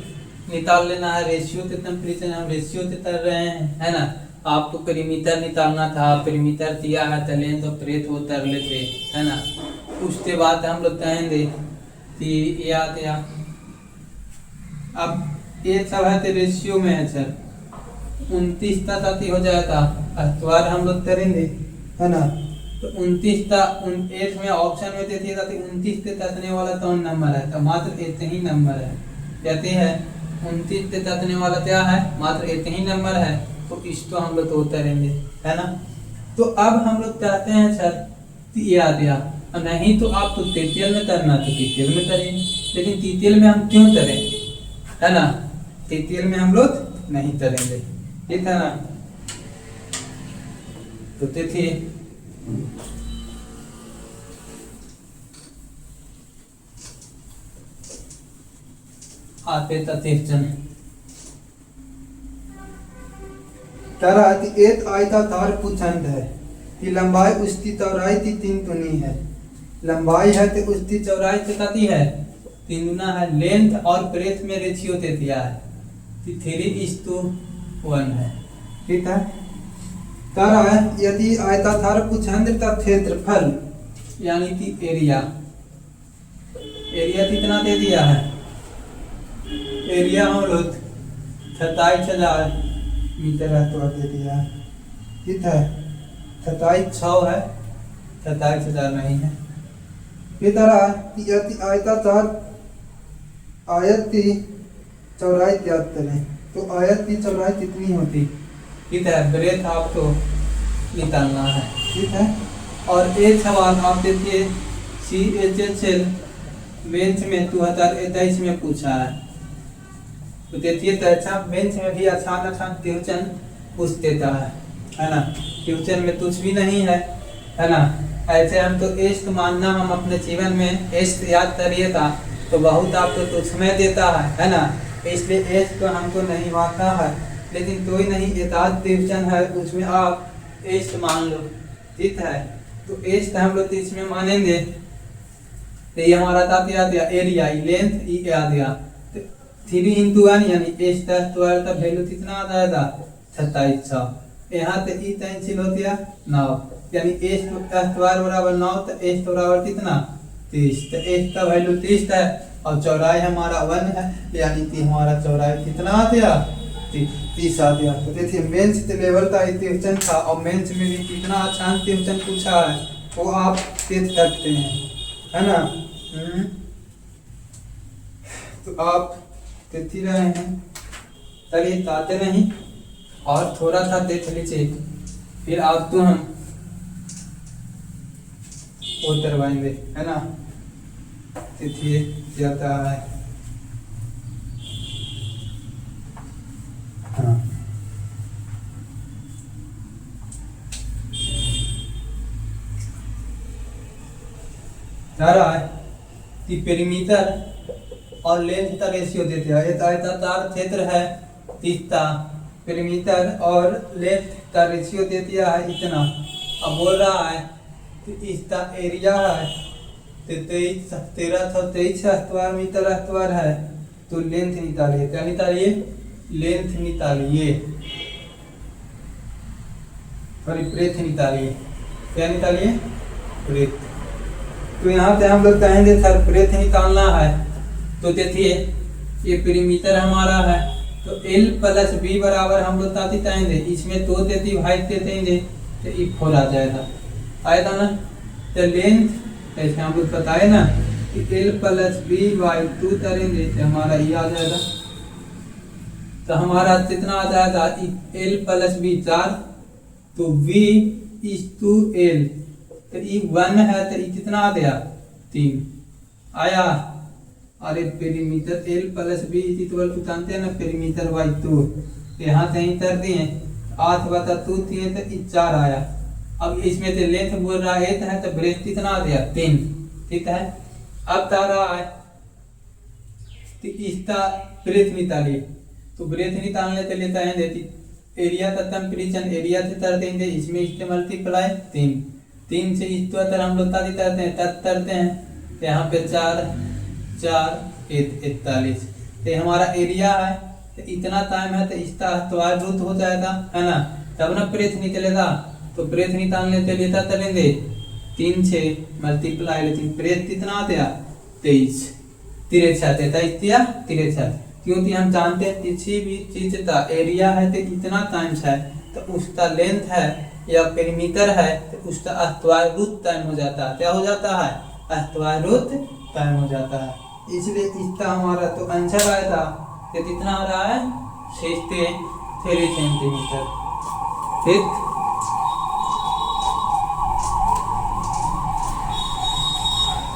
निकाल लेना है। रेशियो के कंपैरिजन हम रेशियो से कर रहे हैं, है ना। आपको पेरीमीटर निकालना था, पेरीमीटर दिया है तो लेंथ और ब्रेथ वो कर लेते, है ना। उसके बाद हम लोग कहेंगे कि याद या अब ये सब है तो रेशियो में है सर 29 तक हो जाएगा। अखबार हम लोग करेंगे, है ना। तो 29 का 1 में ऑप्शन में देती है 29 के तकने वाला कौन नंबर है, तो मात्र एक ही नंबर है। कहते हैं 29 के तकने वाला क्या है, मात्र एक ही नंबर है। तो इसको हम लोग तो करेंगे, है ना। तो अब हम लोग कहते हैं सर ये आ गया, नहीं तो आप तो TTL में करना तो TTL में करें, लेकिन TTL में हम क्यों करें, है ना। TTL में हम लोग नहीं करेंगे, ठीक है ना। तो देखिए आते तिरछन। तारा एक आयताकार पुछंद है कि लंबाई उसकी चौड़ाई की 3 गुनी है। लंबाई है तो उसकी चौड़ाई कितनी है 3 गुना है। लेंथ और ब्रेथ में रेशियो दे दिया है 3:1 है। ठीक है। तारा यदि आयताकार पुछंद का क्षेत्रफल यानी कि एरिया कितना दे दिया है। एरिया हम लोग 27,000 मीटर है तो दे दिया है। ठीक है। 27,600 है 27,000 नहीं है। ये तरह यदि आयताकार आयत की चौड़ाई ज्ञात करें तो आयत की चौड़ाई कितनी होती। ठीक है। ब्रेथ आपको निकालना है। ठीक है। और एक सवाल आप देखिए CHHL बेंच में 2023 में पूछा है। तो देखिए तो अच्छा बेंच में भी आसान क्वेश्चन पूछ देता है ना। क्वेश्चन में कुछ भी नहीं है ना। ऐसे हम तो एस्ट मानना हम अपने जीवन में एस्ट याद करिए था तो बहुत आपको तो समय देता है ना। इसलिए एस्ट तो हमको नहीं आता है लेकिन कोई नहीं एकाध क्वेश्चन है उसमें आप एस्ट मान लो। ठीक है। तो एस्ट हम लोग इसमें मानेंगे तो ये हमारा था याद दिया एरिया लेंथ याद दिया 3 × 1 यानी एस्ट स्क्वायर का वैल्यू कितना आ जाएगा 27,000। यहाँ से ई कैंसिल हो गया 9 यानी एस्ट स्क्वायर बराबर 9 तो एस्ट बराबर कितना 30। तो एस्ट का वैल्यू 30 है और चौड़ाई हमारा 1 है यानी कि हमारा चौड़ाई कितना आ गया 30 आ गया। तो देखिए मेंस के लेवल का क्वेश्चन था और मेंस में भी कितना आसान क्वेश्चन पूछा है वो आप देख सकते हैं है ना। तो आप देख ही रहे हैं। चलिए ताते नहीं और थोड़ा सा देख लीजिए फिर आपको हम उतरवाएंगे है ना। देखिए जाता है। हाँ रहा है कि पेरीमीटर और लेंथ का रेशियो देते हैं। एक आयताकार क्षेत्र है 30 पेरीमीटर और लेंथ का रेशियो दे दिया है इतना। अब बोल रहा है कि इसका एरिया है तो 1323 स्क्वायर मीटर स्क्वायर है। तो लेंथ निकालिए। क्या निकालिए लेंथ निकालिए सॉरी ब्रेथ निकालिए। क्या निकालिए ब्रेथ। तो यहाँ से हम लोग कहेंगे सर ब्रेथ निकालना है तो देखिए ये पेरीमीटर हमारा है तो L + B बराबर हम लोग ताती चाहेंगे इसमें 2 देती भाई देंगे तो ये 4 आ जाएगा आएगा ना। तो लेंथ ऐसे हम लोग बताए ना कि L + B/2 करेंगे तो हमारा ये आ जाएगा। तो हमारा कितना आ जाएगा L + B 4 तो V/L तो ये 1 है तो ये कितना आ गया 3 आया। अरे पेरीमीटर L + B = जानते हैं ना पेरीमीटर/2 यहाँ से ही कर दिए 8/2 दिए तो 4 आया। अब इसमें से लेंथ बोल रहा है तो ब्रेथ कितना आ गया 3। ठीक है। अब क्या रहा है तो इसका ब्रेथ निकालिए। तो ब्रेथ निकालने के लिए कहें देती एरिया का कंपैरिजन एरिया से कर देंगे इसमें इससे मल्टीप्लाई 3 से इस तरह हम लोग तादी करते हैं तब करते हैं तो यहाँ पे 4 4 41 तो हमारा एरिया है तो इतना टाइम है तो इसका स्क्वायर रूट हो जाएगा है ना। तब ना ब्रेथ निकलेगा। तो ब्रेथ निकालने के लिए क्या करेंगे 3 से मल्टीप्लाई लेकिन ब्रेथ कितना आता है 23 63 क्योंकि हम जानते हैं किसी भी चीज का एरिया है तो कितना टाइम्स है तो उसका लेंथ है या पेरीमीटर है तो उसका स्क्वायर रूट टाइम हो जाता है। क्या हो जाता है स्क्वायर रूट टाइम हो जाता है। इसलिए इसका हमारा तो आंसर आया था कि कितना आ रहा है 63 सेंटीमीटर। ठीक।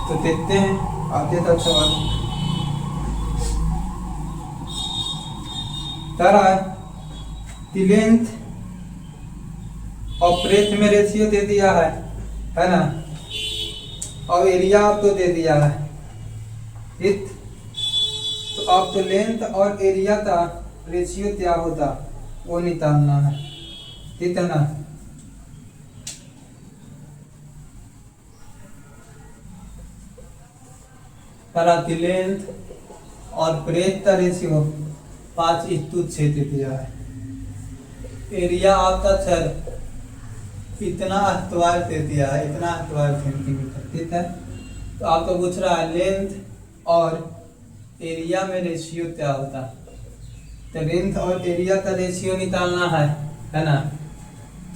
तो देखते हैं आगे तक सवाल लेंथ और ब्रेथ में रेशियो दे दिया है ना और एरिया तो दे दिया है। ठीक। तो अब तो लेंथ और एरिया का रेशियो क्या होता वो निकालना है, ठीक है ना। करा की लेंथ और ब्रेथ का रेशियो 5:6 दे दिया है। एरिया आपका सर इतना स्क्वायर दे दिया है, इतना स्क्वायर सेंटीमीटर, ठीक है। तो आपको पूछ रहा है लेंथ और एरिया में रेशियो क्या होता, तो लेंथ और एरिया का रेशियो निकालना है ना।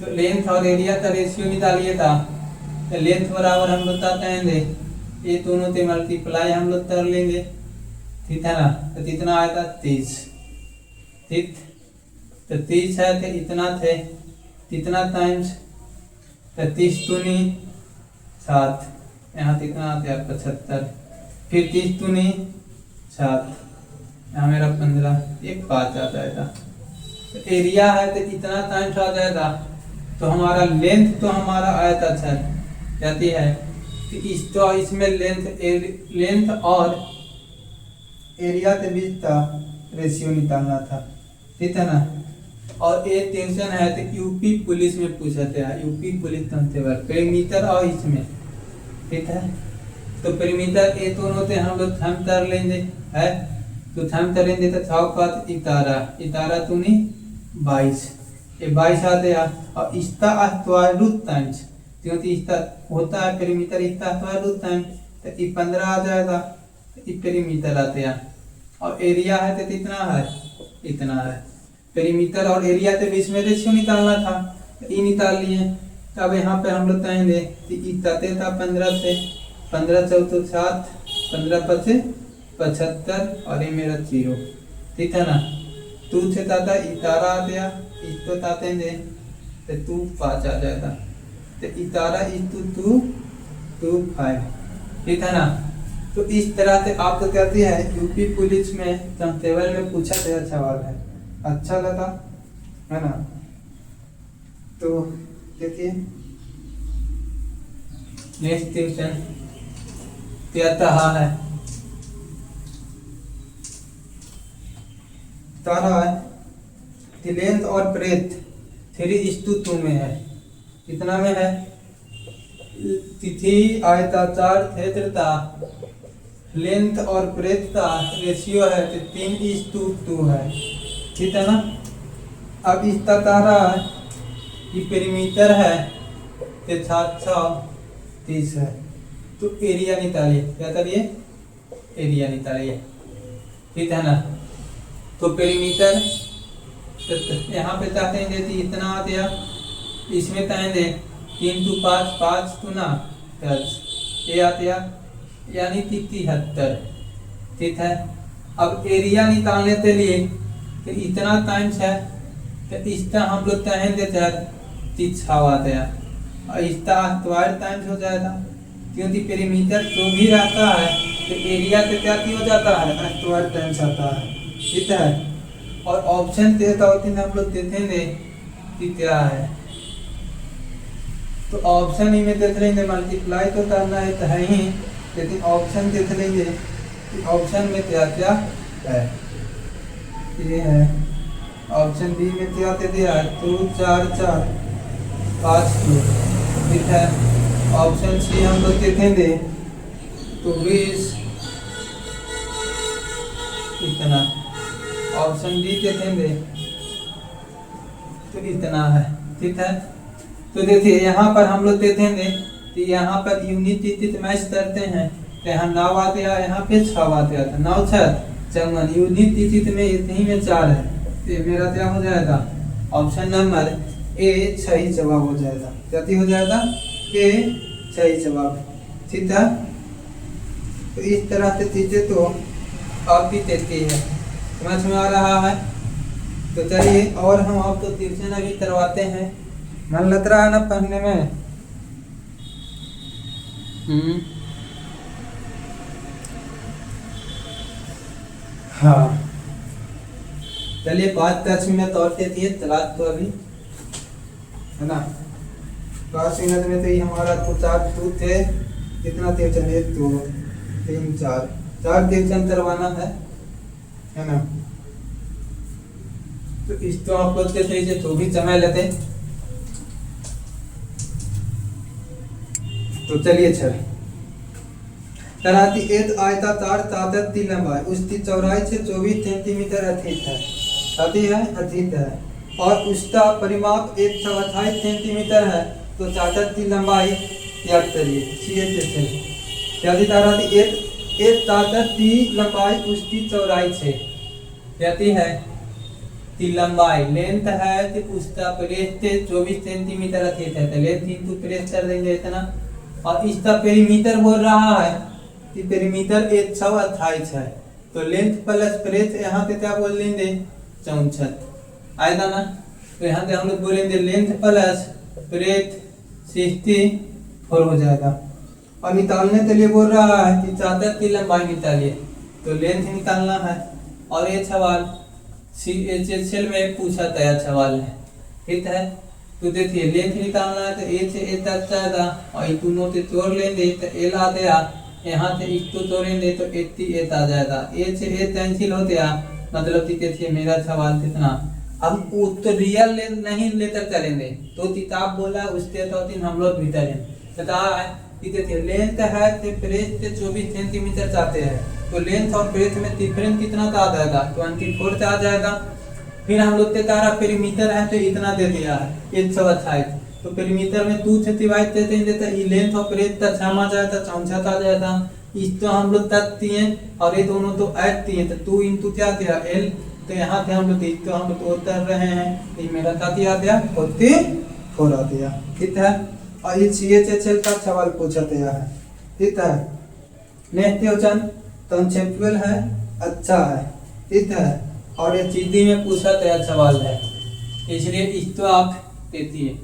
तो लेंथ और एरिया का रेशियो निकालिए था, तो लेंथ बराबर हम लोग कहते हैं ये दोनों से मल्टीप्लाई हम लोग कर लेंगे, ठीक है ना। तो कितना आएगा 30, ठीक। तो 30 है तो इतना थे, कितना टाइम्स, तो 30 दूनी 7, यहाँ कितना आता है 75, फिर 30 दूनी 7, यहाँ मेरा 15, ये 5 आ जाएगा। तो एरिया है तो इतना टाइम्स आ जाएगा। तो हमारा लेंथ तो हमारा आया था सर जाती है, तो इसमें लेंथ और एरिया के बीच का रेशियो निकालना था, ठीक है ना। और ये टेंशन है तो यूपी पुलिस में पूछा था, यूपी पुलिस कांस्टेबल पेरीमीटर और इसमें, ठीक है। तो पेरीमीटर ये दोनों से हम लोग थम कर लेंगे है, तो थम करेंगे तो 6 इतारा तूनी 22, ये 22 आ गया। और इसका स्क्वायर रूट टाइम्स, क्योंकि इसका होता है पेरीमीटर, इसका स्क्वायर रूट टाइम्स, तो ये 15 आ जाएगा, तो ये पेरीमीटर आते हैं। और एरिया है तो कितना है, इतना है। पेरीमीटर और एरिया के बीच में रेशियो निकालना था, तो ये निकाल लिए। तो अब यहाँ पे हम लोग कहेंगे कि इतने था 15 से, 15 चौथो 7, 15 पचे 75, और ये मेरा 0, ठीक है ना। 2 से ताता इतारा आ गया, इसको ताते दे तो 2 5 आ जाएगा, तो इतारा इस 2 5, ठीक है ना। तो इस तरह से आपको कहती है यूपी पुलिस में कांस्टेबल में पूछा गया सवाल है, अच्छा लगा है ना। तो देखिए नेक्स्ट क्वेश्चन क्या कहा है, तारा है लेंथ और ब्रेथ 3:2 में है, कितना में है, तिथि आयताकार क्षेत्र का लेंथ और ब्रेथ का रेशियो है तो 3:2 है, ठीक है ना। अब इसका तारा कि पेरीमीटर है तो 730 है, तो एरिया निकालिए, क्या करिए एरिया निकालिए, ठीक है ना। तो पेरीमीटर यहाँ पे चाहते हैं यदि इतना आ गया, इसमें चाहेंगे 3 2 5 5 गुना 10, ये आ गया यानी 73, ठीक है। अब एरिया निकालने के लिए तो इतना टाइम्स है, तो इसका हम लोग कहेंगे सर 6 आते हैं, और इसका स्क्वायर टाइम्स हो जाएगा, क्योंकि पेरीमीटर जो भी रहता है तो एरिया से क्या हो जाता है स्क्वायर टाइम्स आता है, ठीक है। और ऑप्शन देता होती है हम लोग देखेंगे कि क्या है, तो ऑप्शन ही में देख लेंगे, मल्टीप्लाई तो करना है तो है ही, लेकिन ऑप्शन देख लेंगे कि ऑप्शन में क्या क्या है। ये है ऑप्शन बी में क्या दे दिया 2 4 4 5 2, ठीक है। ऑप्शन सी हम लोग देखेंगे तो 20 इतना, ऑप्शन डी देखेंगे तो इतना है, ठीक है। तो देखिए यहाँ पर हम लोग देखेंगे कि यहाँ पर यूनिट टिजिट मैच करते हैं, तो यहाँ 9 आते हैं, यहाँ पे 6 आते हैं, 9 6 54, यूनिट टिजिट में इतनी में 4 है, तो मेरा क्या हो जाएगा ऑप्शन नंबर ए सही जवाब हो जाएगा, क्या हो जाएगा ए सही जवाब, ठीक है। तो इस तरह से चीजें तो आप भी देखती है, समझ में आ रहा है। तो चलिए और हम आपको ट्यूशन अभी करवाते हैं, मन लग रहा है ना पढ़ने में। हाँ चलिए 5-10 मिनट और दे दिए क्लास तो अभी है ना, 5 मिनट में तो ये हमारा तो 4 टू थे, कितना थे चलिए 2 3 4 4 ट्यूशन करवाना है, है ना। तो इस तो आप लोग के सही से तो भी समय लेते। तो चलिए छर तराती एक आयताकार तादत की लंबाई उसकी चौड़ाई से 24 सेंटीमीटर अधिक है, अधिक है और उसका परिमाप 128 सेंटीमीटर है। तो चादर की लंबाई याद करिए। यदि तराती एक तादत की लंबाई उसकी चौड़ाई से कहती है की लंबाई लेंथ है तो उसका प्रेस से 24 सेंटीमीटर अधिक है। तो लेंथ इंटू प्रेस कर देंगे इतना, और इसका पेरीमीटर बोल रहा है कि पेरीमीटर 128 है। तो लेंथ प्लस प्रेस यहाँ पे क्या बोल लेंगे 64 आएगा ना। तो यहाँ पे हम लोग बोलेंगे लेंथ प्लस प्रेस 64 हो जाएगा। और निकालने के लिए बोल रहा है कि चादर की लंबाई निकालिए। तो लेंथ निकालना है और ये सवाल CHSL में पूछा गया सवाल है, ठीक है। तो देखिए लेंथ निकालना है तो ए से ए तक जाएगा और ये दोनों से तोड़ लेंगे तो एल आ गया, यहाँ से इसको तोड़ेंगे तो 88 आ जाएगा। ए से ए कैंसिल हो गया, मतलब कि देखिए मेरा सवाल कितना। अब वो तो रियल लेंथ नहीं लेकर चलेंगे, तो किताब बोला उसके तो हम लोग भीतर हैं बता है कि देखिए लेंथ है तो प्रेस से 24 सेंटीमीटर चाहते हैं। तो लेंथ और प्रेस में डिफरेंस कितना का आ जाएगा 24 से आ जाएगा। फिर हम लोग के तारा पेरीमीटर है तो इतना दे दिया है 128। तो पेरीमीटर में 2 से डिवाइड देते हैं तो ये लेंथ और प्रेस का क्षमा जाएगा 64 आ जाएगा। इस तो हम लोग तक दिए और ये दोनों तो ऐड दिए तो 2 इंटू क्या दिया L। तो यहाँ से हम लोग इसको हम लोग उतर रहे हैं, ये मेरा क्या दिया गया 44 आ दिया, ठीक है। और ये CHSL का सवाल पूछा गया है, ठीक है। नेक्स्ट क्वेश्चन कंसेप्चुअल है, अच्छा है, ठीक है। और ये सीधी में पूछा गया सवाल है, इसलिए इसको आप देती है।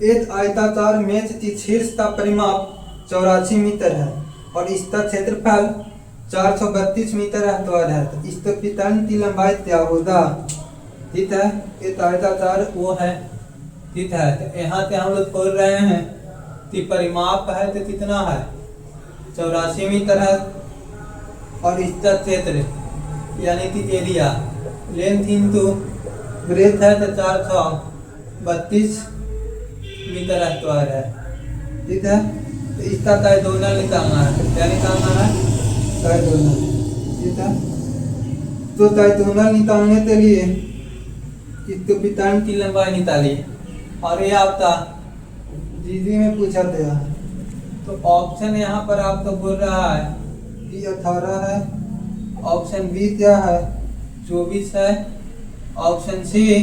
एक आयताकार मेज की शीर्ष का परिमाप 84 मीटर है और इसका क्षेत्रफल 432 मीटर है। तो इसके पितन की लंबाई क्या होगा, ठीक है। एक आयताकार वो है, ठीक है। तो यहाँ से हम लोग बोल रहे हैं कि परिमाप है तो कितना है 84 मीटर है और इसका क्षेत्र यानी कि एरिया लेंथ इंटू ब्रेथ है तो 432 मीटर स्क्वायर है, ठीक है। तो इसका डायगोनल निकालना है, क्या निकालना है डायगोनल, ठीक है। तो डायगोनल निकालने के लिए इसके पितान की लंबाई निकालिए और ये आपका जीजी में पूछा गया है। तो ऑप्शन यहाँ पर आपको बोल रहा है कि 18 है, ऑप्शन बी क्या है 24 है, ऑप्शन सी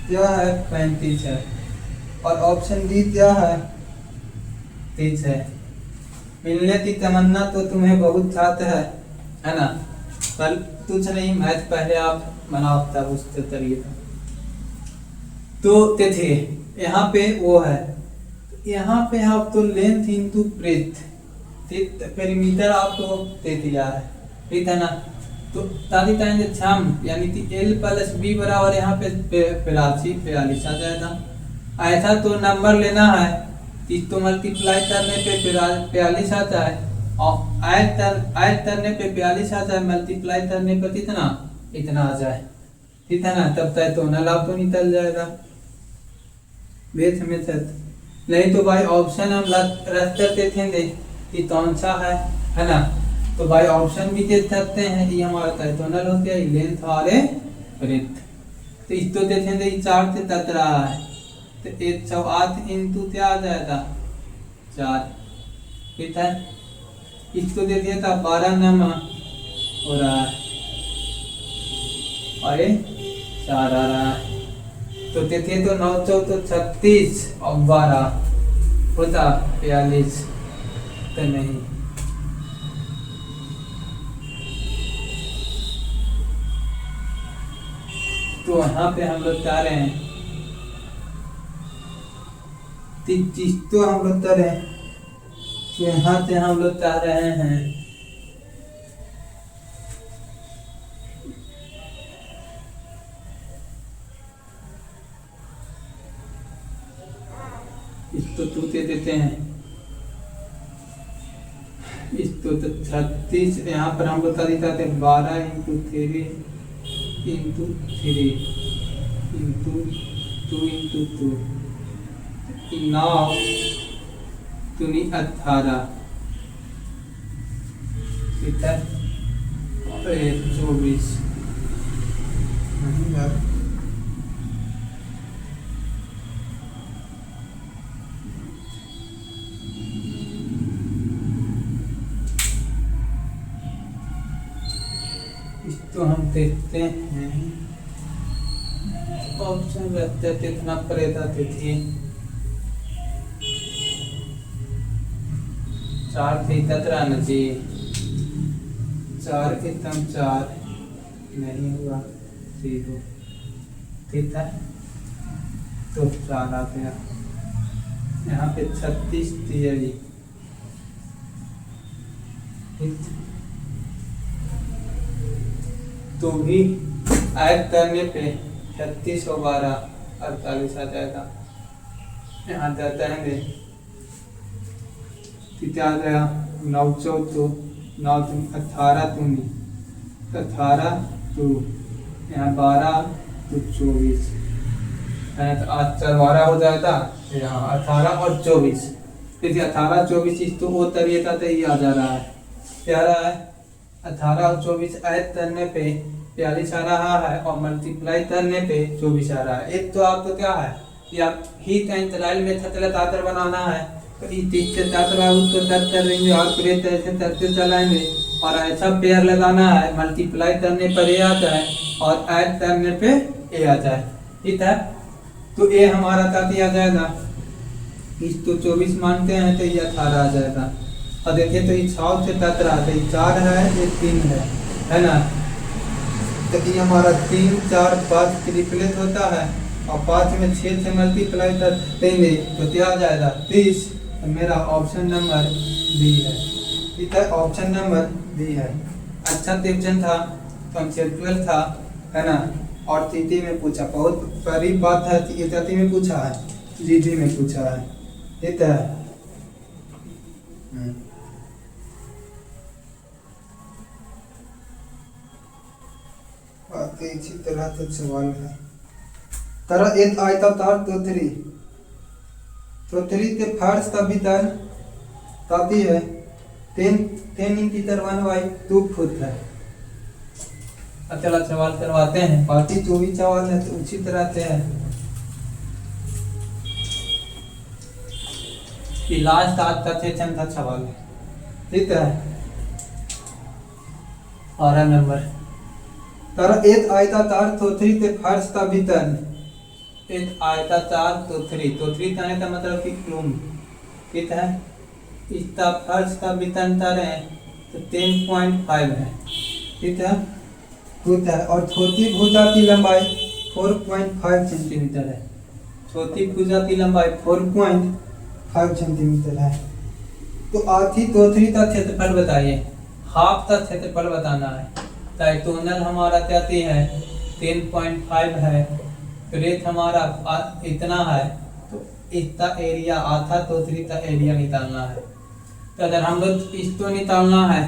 क्या है 35 है और ऑप्शन डी क्या है 30 है। मिलने की तमन्ना तो तुम्हें बहुत साथ है ना। कल कुछ नहीं मैथ पहले आप बनाओ तब उसके तरीके। तो देखिए यहाँ पे वो है, यहाँ पे आप तो लेंथ इंटू ब्रेथ पेरीमीटर आपको दे दिया है, ठीक है ना। तो ताकि टाइम छम यानी कि L प्लस B बराबर यहाँ पे 42 आ जाएगा। ऐसा तो नंबर लेना है इसको मल्टीप्लाई करने पे 42 आता है और ऐड करने पे 42 आता है, मल्टीप्लाई करने पे कितना इतना आ जाए, ठीक है ना। तब तक तो नल आपको निकल जाएगा बेथ में तक। नहीं तो भाई ऑप्शन हम रख करते थे कि कौन सा है ना। तो भाई ऑप्शन भी दे सकते हैं, ये हमारा टोनल होते हैं लेंथ और ब्रेथ। तो इसको देखेंगे ये 4 से तक रहा है तो 108 इंटू क्या आ जाएगा 4, ठीक है। इसको दे दिया था 12 नमा हो रहा है और ये 4 आ रहा है। तो देखिए तो 9 तो 36 और 12 होता 42 तो नहीं। तो यहाँ पे हम लोग जा रहे हैं 30 तो हम लोग कर रहे हैं। तो यहाँ से हम लोग जा रहे हैं इसको 2 दे देते हैं इस तो 36 यहाँ पर हम बता देते थे 12 इंटू 3 इंटू 3 इंटू 2 इंटू 2 9 दूनी 18 ठीक है। और 24 नहीं यार तो हम देखते हैं ऑप्शन रहते थे इतना परेदा तिथि 4 थी 17 जी 4 के तम 4 नहीं हुआ 0 ठीक है तो 4 आ गया। यहाँ पे 36 दिया जी ठीक तो भी ऐड करने पे 36 और 12 48 आ जाएगा। यहाँ जाता है कितना आ गया 9 14 9 18 दूनी 18 तो यहाँ 12 तो 24 है तो आज 12 हो जाएगा यहाँ 18 और 24 फिर 18 24 इस तो वो तरीका तो ये आ जा रहा है क्या रहा है 18 और 24 ऐड करने पे 42 आ रहा है और मल्टीप्लाई करने पे 24 आ रहा है। एक तो आपको क्या है कि आप हीट एंड ट्रायल मेथड लगातार बनाना है तो इस चीज से उसको दर्द कर देंगे और पूरे तरह से करते चलाएंगे और ऐसा पेयर लगाना है मल्टीप्लाई करने पर ए आ जाए और ऐड करने पे ए आ जाए ठीक है। तो ए हमारा ताकि आ जाएगा इस तो 24 मानते हैं तो ये 18 आ जाएगा और देखिए तो ये 6 से 17 तो ये 4 है ये 3 है ना तो ये हमारा 3 4 5 ट्रिपलेट होता है और 5 में 6 से मल्टीप्लाई कर देंगे तो क्या आ जाएगा 30 तो मेरा ऑप्शन नंबर बी है ठीक है। ऑप्शन नंबर बी है। अच्छा क्वेश्चन था कंसेप्चुअल था है ना और TT में पूछा बहुत बड़ी बात है TT में पूछा है GD में पूछा है ठीक है। इसी तरह से सवाल है तरह एक आयताकार तो 3 के फर्श का भीतर ताती है 10 इंटू 1/2 फुट है। चला सवाल करवाते हैं पार्टी जो भी सवाल है तो उसी तरह से है इलाज का आज का सेक्शन था सवाल ठीक है। और नंबर तरह एक आयताकार थोथरी के फर्श का भीतर एक आयताकार थोथरी कहने का मतलब कि क्लूम ठीक है। इसका फर्श का भीतर है तो 10.5 है ठीक है और छोटी भुजा की लंबाई 4.5 सेंटीमीटर है। छोटी भुजा की लंबाई 4.5 सेंटीमीटर है। तो आधी थोथरी का क्षेत्रफल बताइए हाफ का क्षेत्रफल बताना है। टाइटोनल हमारा क्या है 10.5 है ब्रेथ हमारा इतना है तो इसका एरिया आधा तोथरी का एरिया निकालना है। तो अगर हम लोग इसको निकालना है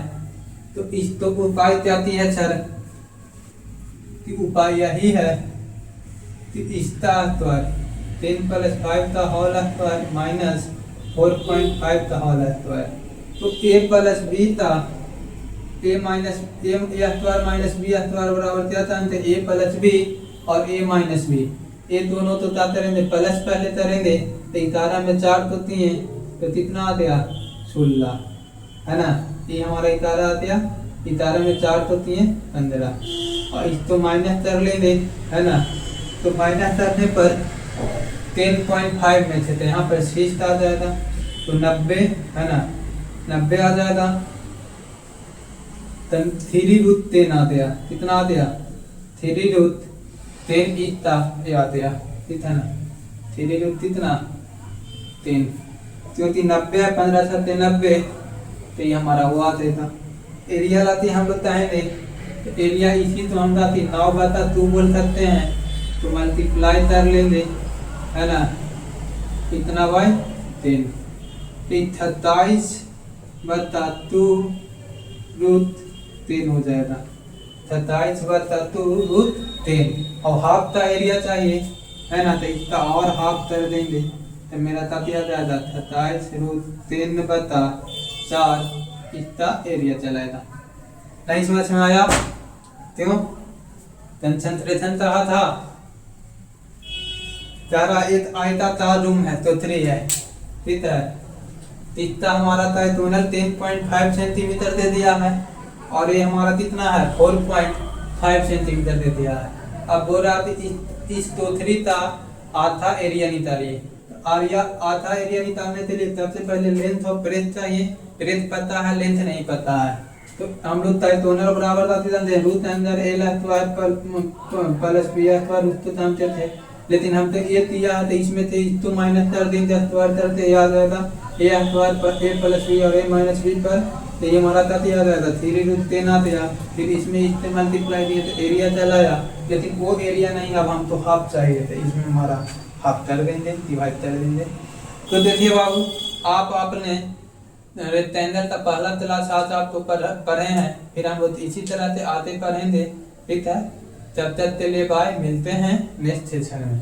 तो इसको उपाय क्या है सर कि उपाय यही है कि इसका स्क्वायर 10 + 5 का होल स्क्वायर माइनस 4.5 का होल स्क्वायर तो a + b का a minus a square minus b square बराबर क्या था a + b और a माइनस b ये दोनों तो क्या करेंगे प्लस पहले करेंगे तो 11 में 4 तो 3 तो कितना आ गया 16 है ना। ये हमारा 11 आ गया 11 में 4 तो 3 15 और इसको माइनस कर लेंगे है ना। तो माइनस करने पर 10.5 में से तो यहाँ पर 6 आ जाएगा तो 90 है ना 90 आ जाएगा। 3√10 आ गया कितना आ गया 3√10 इतना ये आ गया ठीक है ना 3 कितना 10 क्योंकि 90 है 15 7 90 तो ये हमारा वो आ जाएगा। एरिया लाती हम लोग चाहेंगे तो एरिया इसी तो हम लाती 9 बटा 2 बोल सकते हैं तो मल्टीप्लाई कर लेंगे है ना कितना बाई 10 27 बता 2 रूट 3 हो जाएगा। 27 बता 2 रूट 3 और हाफ का एरिया चाहिए है ना, तो इसका और हाफ कर देंगे तो मेरा तब यह जाएगा 27 रूट 3 बता 4 इसका एरिया चलेगा। नहीं समझ में आया? क्यों कंसंट्रेशन कहा था चारा एक आयताकार रूम है तो 3 है, ठीक है। इतना हमारा था टोनल 10.5 सेंटीमीटर दे दिया है और ये हमारा कितना है 4.5 सेंटीमीटर दे दिया है। अब बोल रहा इस टोथरी का आधा एरिया निकालिए। आधा एरिया निकालने के लिए सबसे पहले लेंथ और ब्रेथ चाहिए। ब्रेथ पता है, लेंथ नहीं पता है, तो हम लोग टोनल बराबर रूट अंदर L square plus B square उसको जानते थे, लेकिन हम तो ये किया है तो इसमें से इसको माइनस कर देंगे, स्क्वायर करते याद रहेगा ए स्क्वायर पर ए प्लस बी और ए माइनस बी पर, तो ये हमारा तक याद रहेगा 3 रूट 10 आ गया। फिर इसमें इससे मल्टीप्लाई दिए तो एरिया चला आया, लेकिन वो एरिया नहीं, अब हमको हाफ चाहिए तो इसमें हमारा हाफ कर देंगे, डिवाइड कर देंगे। तो देखिए बाबू आप आपने रेक्टेंगल का पहला क्लास आज आपको पढ़े हैं, फिर हम लोग इसी तरह से आते पढ़ेंगे, ठीक है। तब तक के लिए बाय, मिलते हैं नेक्स्ट सेशन में।